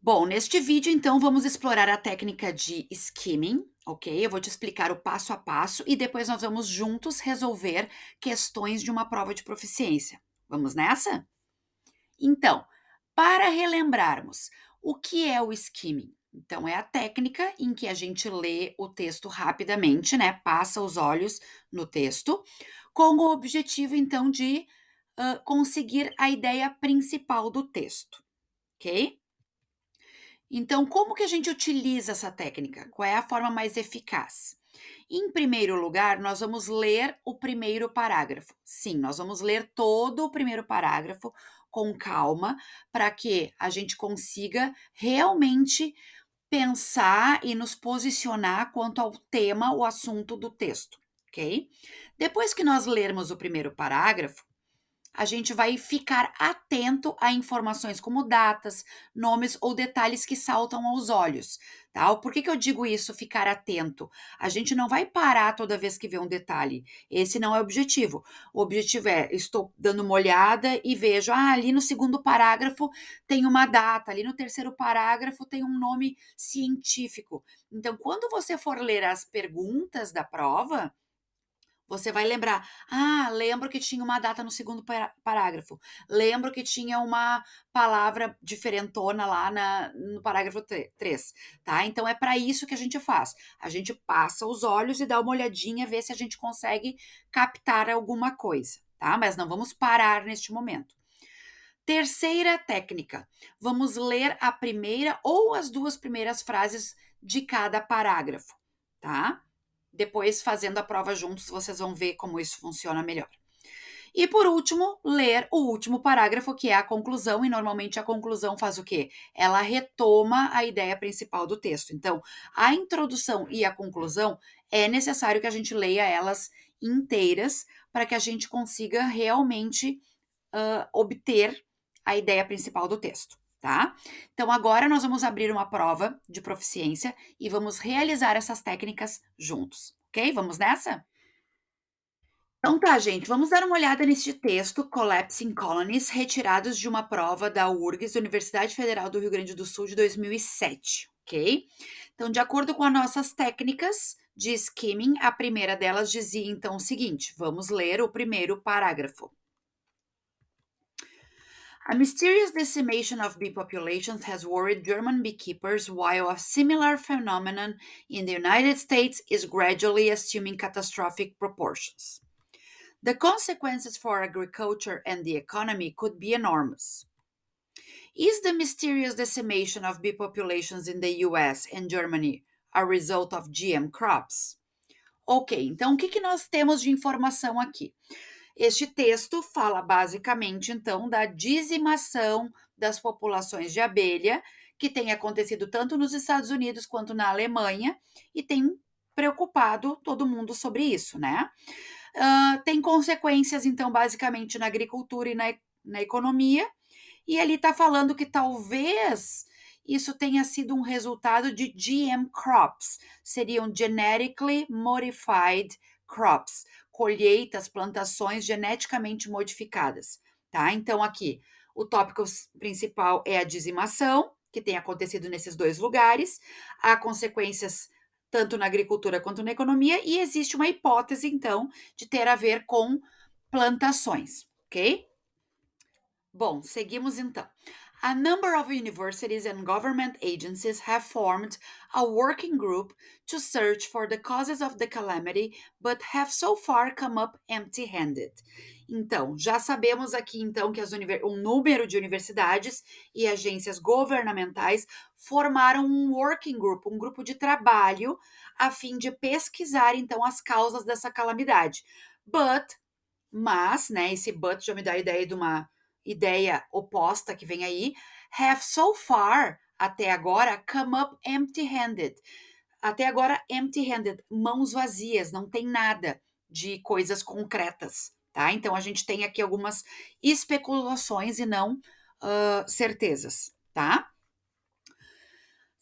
Bom, neste vídeo, então, vamos explorar a técnica de skimming, ok? Eu vou te explicar o passo a passo e depois nós vamos juntos resolver questões de uma prova de proficiência. Vamos nessa? Então, para relembrarmos, o que é o skimming? Então, é a técnica em que a gente lê o texto rapidamente, né? Passa os olhos no texto, com o objetivo, então, de conseguir a ideia principal do texto, ok? Então, como que a gente utiliza essa técnica? Qual é a forma mais eficaz? Em primeiro lugar, nós vamos ler o primeiro parágrafo. Sim, nós vamos ler todo o primeiro parágrafo com calma, para que a gente consiga realmente pensar e nos posicionar quanto ao tema, o assunto do texto, ok? Depois que nós lermos o primeiro parágrafo, a gente vai ficar atento a informações como datas, nomes ou detalhes que saltam aos olhos, tá? Por que eu digo isso, ficar atento? A gente não vai parar toda vez que vê um detalhe. Esse não é o objetivo. O objetivo é, estou dando uma olhada e vejo, ali no segundo parágrafo tem uma data, ali no terceiro parágrafo tem um nome científico. Então, quando você for ler as perguntas da prova, você vai lembrar: lembro que tinha uma data no segundo parágrafo. Lembro que tinha uma palavra diferentona lá no parágrafo 3, tá. Então é para isso que a gente faz. A gente passa os olhos e dá uma olhadinha, vê se a gente consegue captar alguma coisa, tá. Mas não vamos parar neste momento. Terceira técnica, vamos ler a primeira ou as 2 primeiras frases de cada parágrafo, tá. Depois, fazendo a prova juntos, vocês vão ver como isso funciona melhor. E por último, ler o último parágrafo, que é a conclusão, e normalmente a conclusão faz o quê? Ela retoma a ideia principal do texto. Então, a introdução e a conclusão é necessário que a gente leia elas inteiras para que a gente consiga realmente obter a ideia principal do texto, tá? Então, agora nós vamos abrir uma prova de proficiência e vamos realizar essas técnicas juntos, ok? Vamos nessa? Então tá, gente, vamos dar uma olhada neste texto, Collapsing Colonies, retirados de uma prova da URGS, Universidade Federal do Rio Grande do Sul, de 2007, ok? Então, de acordo com as nossas técnicas de skimming, a primeira delas dizia então o seguinte: vamos ler o primeiro parágrafo. A mysterious decimation of bee populations has worried German beekeepers, while a similar phenomenon in the United States is gradually assuming catastrophic proportions. The consequences for agriculture and the economy could be enormous. Is the mysterious decimation of bee populations in the US and Germany a result of GM crops? Ok, então o que nós temos de informação aqui? Este texto fala basicamente, então, da dizimação das populações de abelha, que tem acontecido tanto nos Estados Unidos quanto na Alemanha, e tem preocupado todo mundo sobre isso, né? Tem consequências, então, basicamente na agricultura e na economia, e ele está falando que talvez isso tenha sido um resultado de GM crops, seriam Genetically Modified Crops, colheitas, plantações geneticamente modificadas, tá? Então, aqui, o tópico principal é a dizimação, que tem acontecido nesses dois lugares, há consequências tanto na agricultura quanto na economia, e existe uma hipótese, então, de ter a ver com plantações, ok? Bom, seguimos então. A number of universities and government agencies have formed a working group to search for the causes of the calamity, but have so far come up empty-handed. Então, já sabemos aqui então que um número de universidades e agências governamentais formaram um working group, um grupo de trabalho, a fim de pesquisar então as causas dessa calamidade. Mas, né, esse but já me dá a ideia de uma ideia oposta que vem aí, have so far, até agora, come up empty-handed. Até agora, empty-handed, mãos vazias, não tem nada de coisas concretas, tá? Então, a gente tem aqui algumas especulações e não certezas, tá?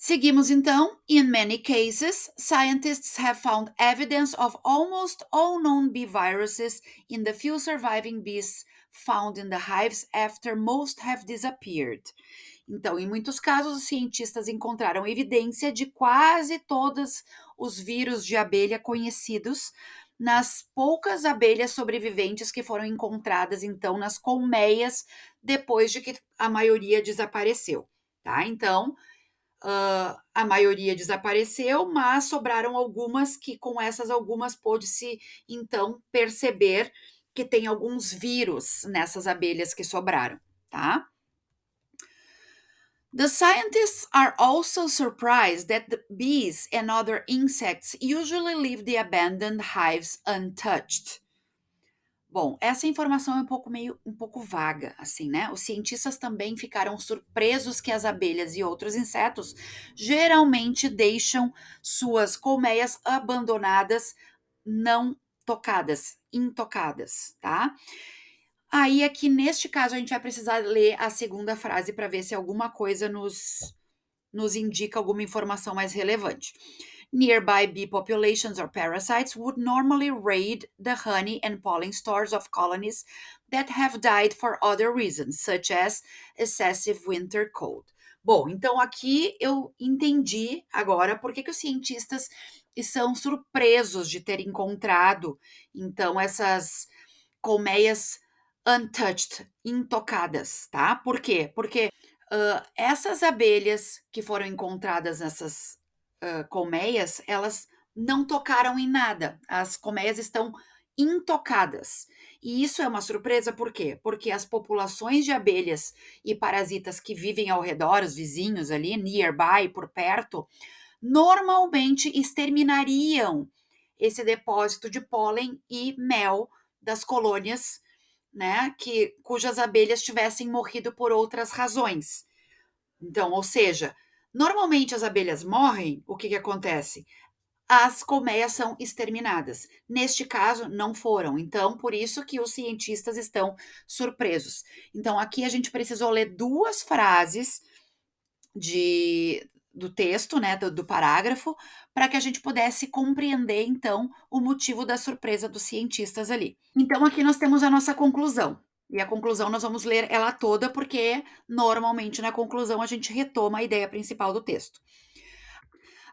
Seguimos então. In many cases, scientists have found evidence of almost all known bee viruses in the few surviving bees found in the hives after most have disappeared. Então, em muitos casos, os cientistas encontraram evidência de quase todos os vírus de abelha conhecidos nas poucas abelhas sobreviventes que foram encontradas, então, nas colmeias, depois de que a maioria desapareceu, tá? Então, a maioria desapareceu, mas sobraram algumas que, com essas algumas, pôde-se, então, perceber que tem alguns vírus nessas abelhas que sobraram, tá? The scientists are also surprised that the bees and other insects usually leave the abandoned hives untouched. Bom, essa informação é um pouco vaga, assim, né? Os cientistas também ficaram surpresos que as abelhas e outros insetos geralmente deixam suas colmeias abandonadas, não tocadas, intocadas, tá? Aí, aqui neste caso, a gente vai precisar ler a segunda frase para ver se alguma coisa nos indica alguma informação mais relevante. Nearby bee populations or parasites would normally raid the honey and pollen stores of colonies that have died for other reasons, such as excessive winter cold. Bom, então aqui eu entendi agora por que os cientistas estão surpresos de ter encontrado, então, essas colmeias untouched, intocadas, tá? Por quê? Porque essas abelhas que foram encontradas nessas colmeias, elas não tocaram em nada. As colmeias estão intocadas. E isso é uma surpresa, por quê? Porque as populações de abelhas e parasitas que vivem ao redor, os vizinhos ali, nearby, por perto, normalmente exterminariam esse depósito de pólen e mel das colônias, né, cujas abelhas tivessem morrido por outras razões. Então, ou seja, normalmente as abelhas morrem, o que que acontece? As colmeias são exterminadas. Neste caso, não foram. Então, por isso que os cientistas estão surpresos. Então, aqui a gente precisou ler duas frases do texto, né, do parágrafo, para que a gente pudesse compreender, então, o motivo da surpresa dos cientistas ali. Então, aqui nós temos a nossa conclusão. E a conclusão nós vamos ler ela toda, porque normalmente na conclusão a gente retoma a ideia principal do texto.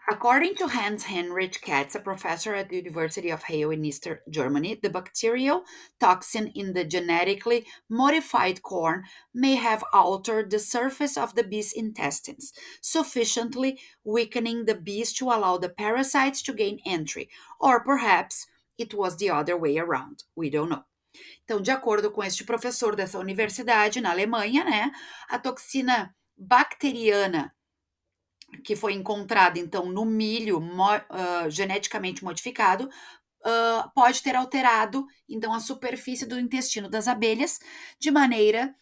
According to Hans-Heinrich Katz, a professor at the University of Halle in Eastern Germany, the bacterial toxin in the genetically modified corn may have altered the surface of the bee's intestines, sufficiently weakening the bees to allow the parasites to gain entry, or perhaps it was the other way around. We don't know. Então, de acordo com este professor dessa universidade na Alemanha, né, a toxina bacteriana que foi encontrada, então, no milho geneticamente modificado, pode ter alterado, então, a superfície do intestino das abelhas de maneira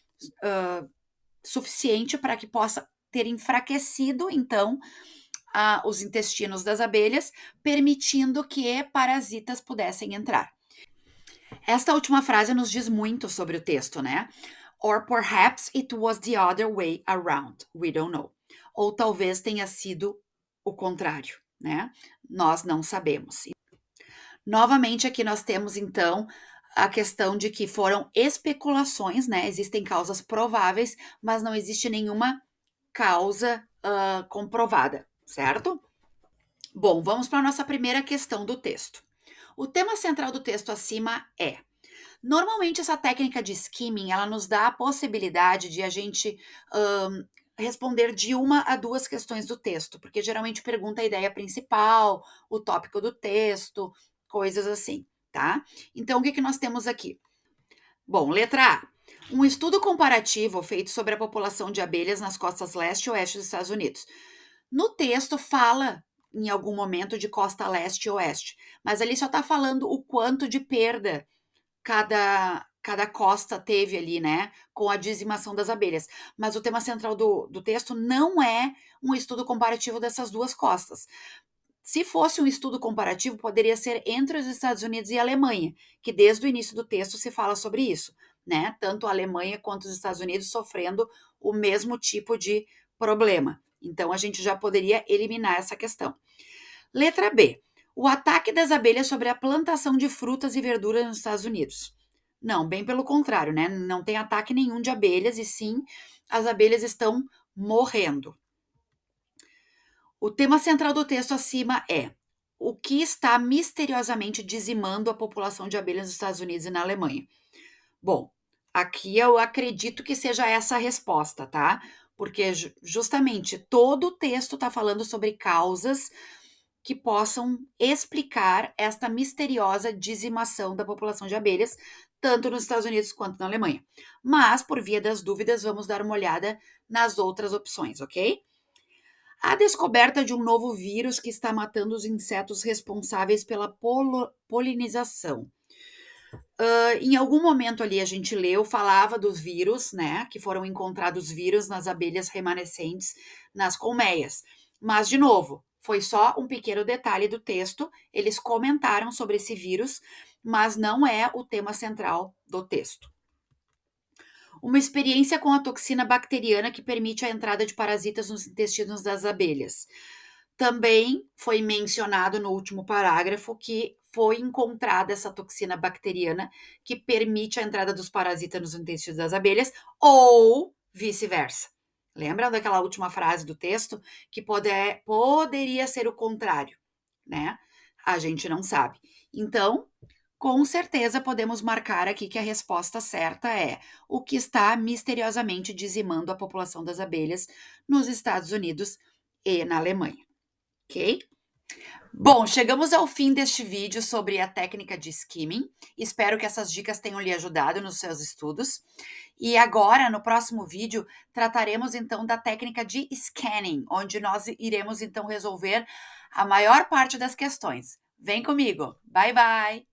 suficiente para que possa ter enfraquecido, então, os intestinos das abelhas, permitindo que parasitas pudessem entrar. Esta última frase nos diz muito sobre o texto, né? Or perhaps it was the other way around. We don't know. Ou talvez tenha sido o contrário, né? Nós não sabemos. Novamente, aqui nós temos, então, a questão de que foram especulações, né? Existem causas prováveis, mas não existe nenhuma causa comprovada, certo? Bom, vamos para a nossa primeira questão do texto. O tema central do texto acima é: normalmente essa técnica de skimming, ela nos dá a possibilidade de a gente responder de uma a duas questões do texto, porque geralmente pergunta a ideia principal, o tópico do texto, coisas assim, tá? Então, o que que nós temos aqui? Bom, letra A. Um estudo comparativo feito sobre a população de abelhas nas costas leste e oeste dos Estados Unidos. No texto fala em algum momento de costa leste e oeste, mas ali só está falando o quanto de perda cada costa teve ali, né, com a dizimação das abelhas. Mas o tema central do texto não é um estudo comparativo dessas duas costas. Se fosse um estudo comparativo, poderia ser entre os Estados Unidos e a Alemanha, que desde o início do texto se fala sobre isso, né? Tanto a Alemanha quanto os Estados Unidos sofrendo o mesmo tipo de problema. Então, a gente já poderia eliminar essa questão. Letra B. O ataque das abelhas sobre a plantação de frutas e verduras nos Estados Unidos. Não, bem pelo contrário, né? Não tem ataque nenhum de abelhas, e sim, as abelhas estão morrendo. O tema central do texto acima é: o que está misteriosamente dizimando a população de abelhas nos Estados Unidos e na Alemanha? Bom, aqui eu acredito que seja essa a resposta, tá? Porque justamente todo o texto está falando sobre causas que possam explicar esta misteriosa dizimação da população de abelhas, tanto nos Estados Unidos quanto na Alemanha. Mas, por via das dúvidas, vamos dar uma olhada nas outras opções, ok? A descoberta de um novo vírus que está matando os insetos responsáveis pela polinização. Em algum momento ali a gente leu, falava dos vírus, né? Que foram encontrados vírus nas abelhas remanescentes nas colmeias. Mas, de novo, foi só um pequeno detalhe do texto. Eles comentaram sobre esse vírus, mas não é o tema central do texto. Uma experiência com a toxina bacteriana que permite a entrada de parasitas nos intestinos das abelhas. Também foi mencionado no último parágrafo que foi encontrada essa toxina bacteriana que permite a entrada dos parasitas nos intestinos das abelhas, ou vice-versa. Lembra daquela última frase do texto que poderia ser o contrário, né? A gente não sabe. Então, com certeza podemos marcar aqui que a resposta certa é: o que está misteriosamente dizimando a população das abelhas nos Estados Unidos e na Alemanha, ok? Bom, chegamos ao fim deste vídeo sobre a técnica de skimming. Espero que essas dicas tenham lhe ajudado nos seus estudos. E agora, no próximo vídeo, trataremos então da técnica de scanning, onde nós iremos então resolver a maior parte das questões. Vem comigo. Bye, bye!